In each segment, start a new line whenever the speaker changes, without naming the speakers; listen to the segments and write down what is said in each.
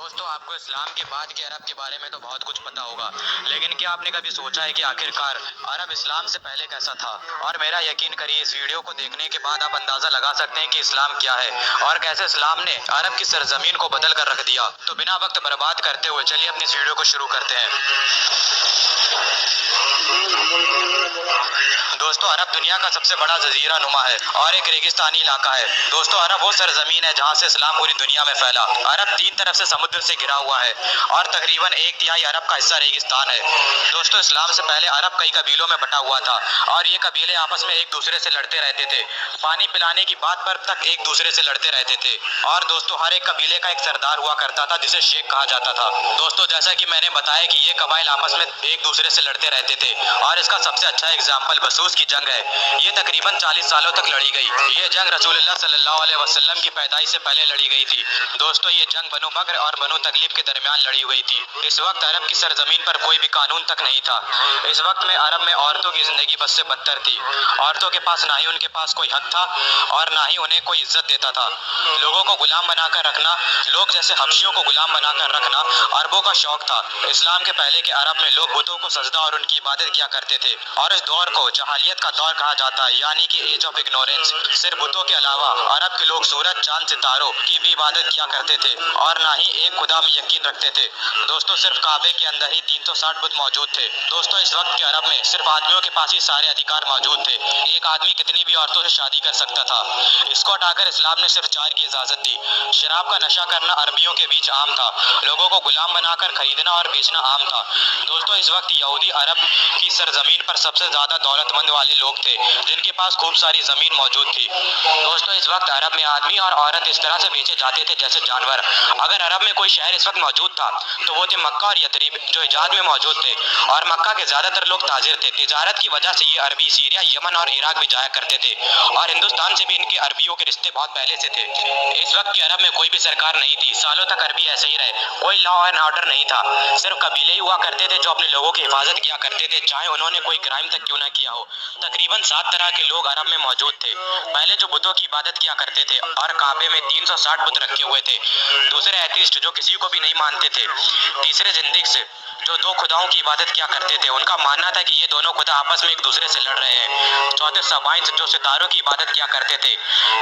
दोस्तों, आपको इस्लाम के बाद के अरब के बारे में तो बहुत कुछ पता होगा, लेकिन क्या आपने कभी सोचा है कि आखिरकार अरब इस्लाम से पहले कैसा था? और मेरा यकीन करिए, इस वीडियो को देखने के बाद आप अंदाजा लगा सकते हैं कि इस्लाम क्या है और कैसे इस्लाम ने अरब की सरजमीन को बदल कर रख दिया। तो बिना वक्त बर्बाद करते हुए चलिए अपनी इस वीडियो को शुरू करते हैं। दोस्तों, अरब दुनिया का सबसे बड़ा जजीरा नुमा है और एक रेगिस्तानी इलाका है। दोस्तों, अरब वो सरजमीन है जहाँ से इस्लाम पूरी दुनिया में फैला। अरब तीन तरफ से समुद्र से घिरा हुआ है और तकरीबन 1/3 अरब का हिस्सा रेगिस्तान है। दोस्तों, इस्लाम से पहले अरब कई कबीलों में बटा हुआ था और ये कबीले आपस में एक दूसरे से लड़ते रहते थे। पानी पिलाने की बात पर तक एक दूसरे से लड़ते रहते थे। और दोस्तों, हर एक कबीले का एक सरदार हुआ करता था जिसे शेख कहा जाता था। दोस्तों, जैसा कि मैंने बताया कि ये कबाइल आपस में एक दूसरे से लड़ते रहते थे और इसका सबसे अच्छा एग्जाम्पल बसूस की जंग है। ये तकरीबन 40 सालों तक लड़ी गई। ये जंग रसूलुल्लाह सल्लल्लाहु अलैहि वसल्लम की पैदाइश से पहले लड़ी गई थी। दोस्तों, ये जंग बनु बकर और बनु तगलिब के दरमियान लड़ी हुई थी। इस वक्त अरब की सरजमीन पर कोई भी कानून तक नहीं था। इस वक्त में अरब में औरतों की जिंदगी बद से बदतर थी। औरतों के पास ना ही उनके पास कोई हक था और ना ही उन्हें कोई इज्जत देता था। लोगों को गुलाम बनाकर रखना, लोग जैसे हबशियों को गुलाम बनाकर रखना अरबों का शौक था। इस्लाम के पहले के अरब में लोग बुतों को सजदा और उनकी इबादत किया करते थे और इस दौर को जहालियत का दौर कहा जाता है, यानी कि एज ऑफ इग्नोरेंस। सिर्फ बुतों के अलावा अरब के लोग सूरज, चांद, सितारों की भी इबादत किया करते थे और ना ही एक खुदा में यकीन रखते थे। दोस्तों, सिर्फ काबे के अंदर ही 360 बुत मौजूद थे। दोस्तों, इस वक्त के अरब में सिर्फ आदमियों के पास ही सारे अधिकार मौजूद थे। एक आदमी कितनी भी औरतों से शादी कर सकता था। इसको हटाकर इस्लाम ने सिर्फ 4 की इजाजत दी। शराब का नशा करना अरबियों के बीच आम था। लोगों को गुलाम बनाकर खरीदना और बेचना आम था। दोस्तों, इस वक्त यहूदी अरब की सरजमीन पर सबसे ज्यादा दौलतमंद वाले लोग थे जिनके पास खूब सारी जमीन मौजूद थी। दोस्तों, इस वक्त अरब में आदमी और औरत इस तरह से बेचे जाते थे जैसे जानवर। अगर अरब में कोई शहर इस वक्त मौजूद था तो वो थे मक्का और यथरिब, जो हिजाज में मौजूद थे। और मक्का के ज्यादातर लोग ताजिर थे। तिजारत की वजह से ये अरबी सीरिया, यमन और इराक भी जाया करते थे और हिंदुस्तान से भी इनके अरबियों के रिश्ते बहुत पहले से थे। इस वक्त के अरब में कोई भी सरकार नहीं थी। सालों तक अरबी ऐसे ही रहे। कोई लॉ एंड ऑर्डर नहीं था। सिर्फ कबीले ही हुआ करते थे जो अपने लोगों की हिफाजत किया करते थे, चाहे उन्होंने कोई क्राइम तक क्यों ना किया हो। तकरीबन 7 तरह के लोग अरब में मौजूद थे। पहले जो बुतों की इबादत किया करते थे और काबे में 360 बुत रखे हुए थे। दूसरे एथिस्ट, जो किसी को भी नहीं मानते थे। तीसरे जिंदिक्स, जो 2 खुदाओं की इबादत किया करते थे। उनका मानना था कि ये दोनों खुदा आपस में एक दूसरे से लड़ रहे हैं। चौथे सबाइंस, जो सितारों की इबादत किया करते थे।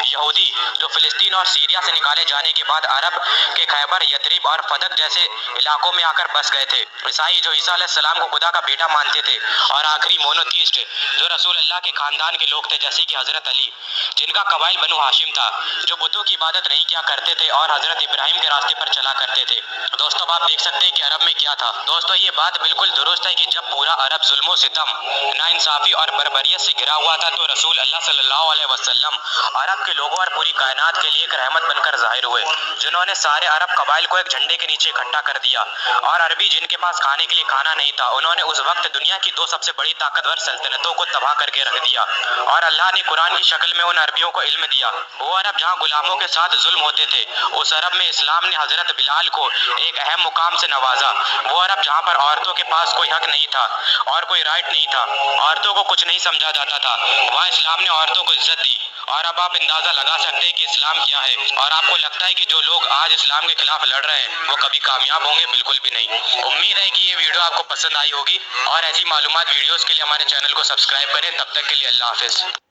यहूदी, जो फिलिस्तीन और सीरिया से निकाले जाने के बाद अरब के खैबर, यथरिब और फदक जैसे इलाकों में आकर बस गए थे। ईसाई, जो ईसा अलैहिस्सलाम को खुदा का बेटा मानते थे। और आखिरी मोनोथीस्ट, जो रसूल अल्लाह के खानदान के लोग थे, जैसे कि हजरत अली, जिनका कबाइल बनु हाशिम था, जो बुतों की इबादत नहीं किया करते थे और हजरत इब्राहिम के रास्ते पर चला करते थे। दोस्तों, आप देख सकते हैं कि अरब में क्या था। दोस्तों, ये बात बिल्कुल दुरुस्त है कि जब पूरा अरब जुल्म सितम, नाइंसाफी और बर्बरियत से घिरा हुआ था तो रसूल अल्लाह सल्लल्लाहु अलैहि वसल्लम अरब के लोगों और पूरी कायनात के लिए एक रहमत बनकर जाहिर हुए, जिन्होंने सारे अरब कबाइल को एक झंडे के नीचे इकट्ठा कर दिया। और अरबी, जिनके पास खाने के लिए खाना नहीं था, उन्होंने उस वक्त दुनिया की 2 सबसे बड़ी ताकतवर सल्तनतों को तबाह करके रख दिया। और अल्लाह ने कुरान की शक्ल में उन अरबियों को इल्म दिया। वो अरब जहाँ गुलामों के साथ जुल्म होते थे, उस अरब में इस्लाम ने हजरत बिलाल को एक अहम मुकाम से नवाजा। वो अरब जहाँ पर औरतों के पास कोई हक नहीं था और कोई राइट नहीं था, औरतों को कुछ नहीं समझा जाता था, वहाँ इस्लाम ने औरतों को इज्जत दी। और अब आप अंदाजा लगा सकते हैं कि इस्लाम क्या है। और आपको लगता है कि जो लोग आज इस्लाम के खिलाफ लड़ रहे हैं वो कभी कामयाब होंगे? बिल्कुल भी नहीं। उम्मीद है कि ये वीडियो आपको पसंद आई होगी और ऐसी मालूमात वीडियोस के लिए हमारे चैनल को सब्सक्राइब करें। तब तक के लिए अल्लाह हाफिज।